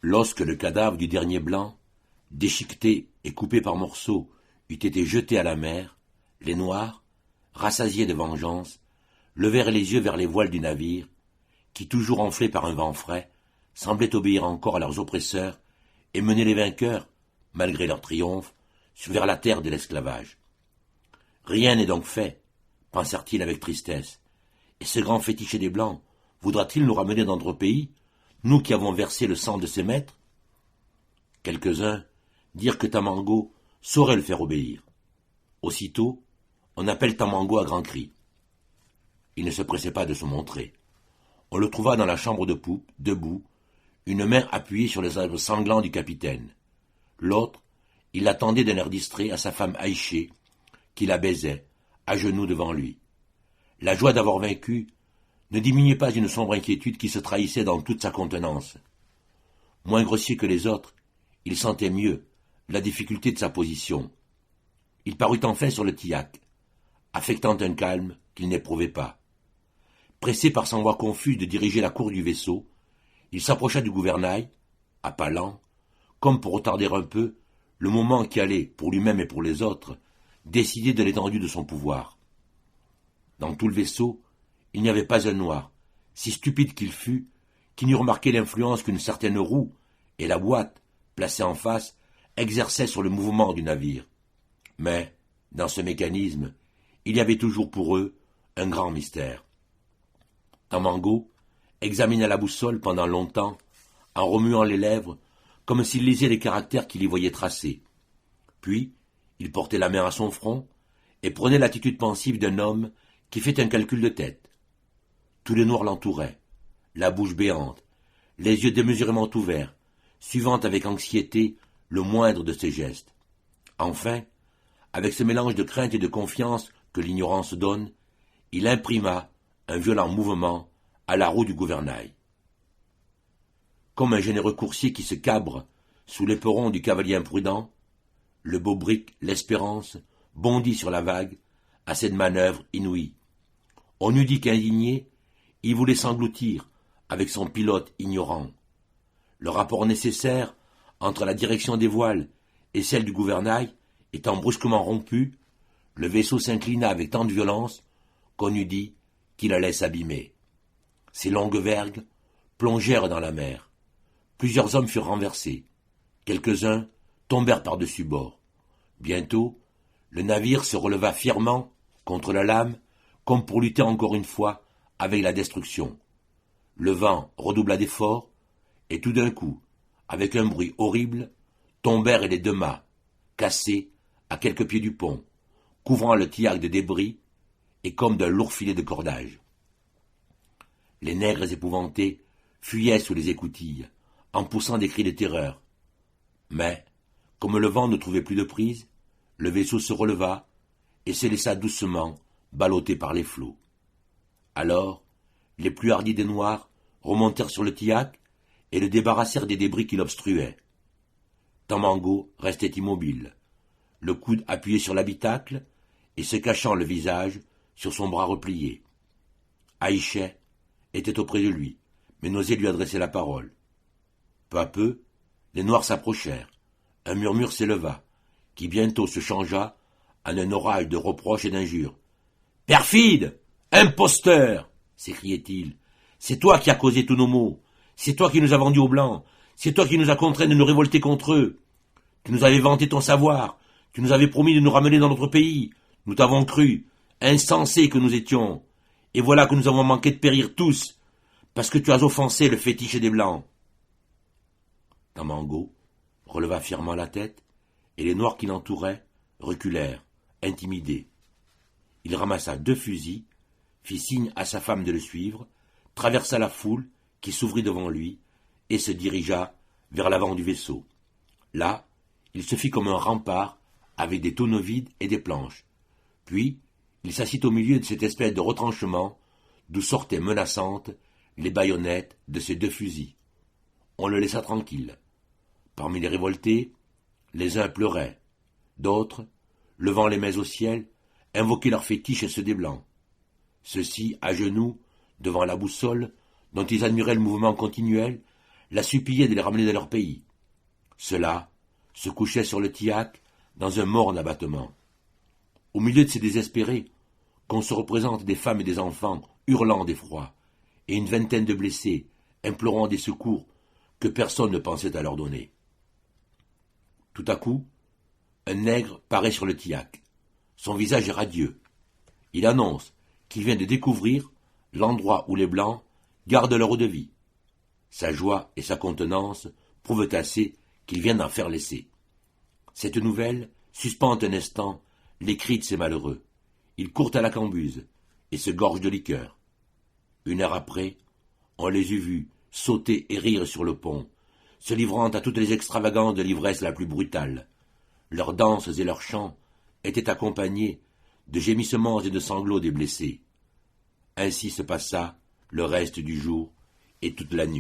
Lorsque le cadavre du dernier blanc, déchiqueté et coupé par morceaux, eut été jeté à la mer, les Noirs, rassasiés de vengeance, levèrent les yeux vers les voiles du navire, qui, toujours enflés par un vent frais, semblaient obéir encore à leurs oppresseurs et mener les vainqueurs, malgré leur triomphe, vers la terre de l'esclavage. Rien n'est donc fait, pensèrent-ils avec tristesse, et ce grand fétiché des Blancs voudra-t-il nous ramener dans notre pays, nous qui avons versé le sang de ses maîtres? Quelques-uns dirent que Tamango saurait le faire obéir. Aussitôt, on appelle Tamango à grands cris. Il ne se pressait pas de se montrer. On le trouva dans la chambre de poupe, debout, une main appuyée sur les lèvres sanglants du capitaine. L'autre, il l'attendait d'un air distrait à sa femme Aïché, qui la baisait, à genoux devant lui. La joie d'avoir vaincu ne diminuait pas une sombre inquiétude qui se trahissait dans toute sa contenance. Moins grossier que les autres, il sentait mieux la difficulté de sa position. Il parut enfin sur le tillac, affectant un calme qu'il n'éprouvait pas. Pressé par son voix confuse de diriger la cour du vaisseau, il s'approcha du gouvernail, à pas lents, comme pour retarder un peu le moment qui allait, pour lui-même et pour les autres, décider de l'étendue de son pouvoir. Dans tout le vaisseau, il n'y avait pas un noir, si stupide qu'il fût, qui n'eût remarqué l'influence qu'une certaine roue et la boîte, placée en face, exerçaient sur le mouvement du navire. Mais, dans ce mécanisme, il y avait toujours pour eux un grand mystère. Tamango examina la boussole pendant longtemps, en remuant les lèvres, comme s'il lisait les caractères qu'il y voyait tracés. Puis, il portait la main à son front et prenait l'attitude pensive d'un homme qui fait un calcul de tête. Tous les Noirs l'entouraient, la bouche béante, les yeux démesurément ouverts, suivant avec anxiété le moindre de ses gestes. Enfin, avec ce mélange de crainte et de confiance que l'ignorance donne, il imprima un violent mouvement à la roue du gouvernail. Comme un généreux coursier qui se cabre sous l'éperon du cavalier imprudent, le beau brick, l'Espérance, bondit sur la vague à cette manœuvre inouïe. On eût dit qu'indigné, il voulait s'engloutir avec son pilote ignorant. Le rapport nécessaire entre la direction des voiles et celle du gouvernail étant brusquement rompu, le vaisseau s'inclina avec tant de violence qu'on eût dit qu'il allait s'abîmer. Ses longues vergues plongèrent dans la mer. Plusieurs hommes furent renversés. Quelques-uns tombèrent par-dessus bord. Bientôt, le navire se releva fièrement contre la lame, comme pour lutter encore une fois avec la destruction. Le vent redoubla d'efforts, et tout d'un coup, avec un bruit horrible, tombèrent les deux mâts, cassés à quelques pieds du pont, couvrant le tillac de débris et comme d'un lourd filet de cordage. Les nègres épouvantés fuyaient sous les écoutilles, en poussant des cris de terreur. Mais, comme le vent ne trouvait plus de prise, le vaisseau se releva et se laissa doucement balloter par les flots. Alors, les plus hardis des Noirs remontèrent sur le tillac et le débarrassèrent des débris qui l'obstruaient. Tamango restait immobile, le coude appuyé sur l'habitacle et se cachant le visage sur son bras replié. Aïché était auprès de lui, mais n'osait lui adresser la parole. Peu à peu, les Noirs s'approchèrent. Un murmure s'éleva, qui bientôt se changea en un orage de reproches et d'injures. « Perfide! Imposteur !» s'écriait-il. « C'est toi qui as causé tous nos maux. C'est toi qui nous as vendus aux Blancs. C'est toi qui nous as contraints de nous révolter contre eux. Tu nous avais vanté ton savoir. Tu nous avais promis de nous ramener dans notre pays. Nous t'avons cru, insensés que nous étions. Et voilà que nous avons manqué de périr tous, parce que tu as offensé le fétiche des Blancs. » Tamango releva fièrement la tête, et les Noirs qui l'entouraient reculèrent, intimidés. Il ramassa 2 fusils, fit signe à sa femme de le suivre, traversa la foule qui s'ouvrit devant lui, et se dirigea vers l'avant du vaisseau. Là, il se fit comme un rempart, avec des tonneaux vides et des planches. Puis, il s'assit au milieu de cette espèce de retranchement, d'où sortaient menaçantes les baïonnettes de ses 2 fusils. On le laissa tranquille. Parmi les révoltés, les uns pleuraient, d'autres, levant les mains au ciel, invoquaient leur fétiche et ceux des Blancs. Ceux-ci, à genoux, devant la boussole, dont ils admiraient le mouvement continuel, la suppliaient de les ramener dans leur pays. Ceux-là se couchaient sur le tillac dans un morne abattement. Au milieu de ces désespérés, qu'on se représente des femmes et des enfants hurlant d'effroi, et une vingtaine de blessés implorant des secours que personne ne pensait à leur donner. Tout à coup, un nègre paraît sur le tillac. Son visage est radieux. Il annonce qu'il vient de découvrir l'endroit où les Blancs gardent leur eau-de-vie. Sa joie et sa contenance prouvent assez qu'il vient d'en faire l'essai. Cette nouvelle suspend un instant les cris de ces malheureux. Ils courent à la cambuse et se gorgent de liqueur. Une heure après, on les eût vus sauter et rire sur le pont, se livrant à toutes les extravagances de l'ivresse la plus brutale. Leurs danses et leurs chants étaient accompagnés de gémissements et de sanglots des blessés. Ainsi se passa le reste du jour et toute la nuit.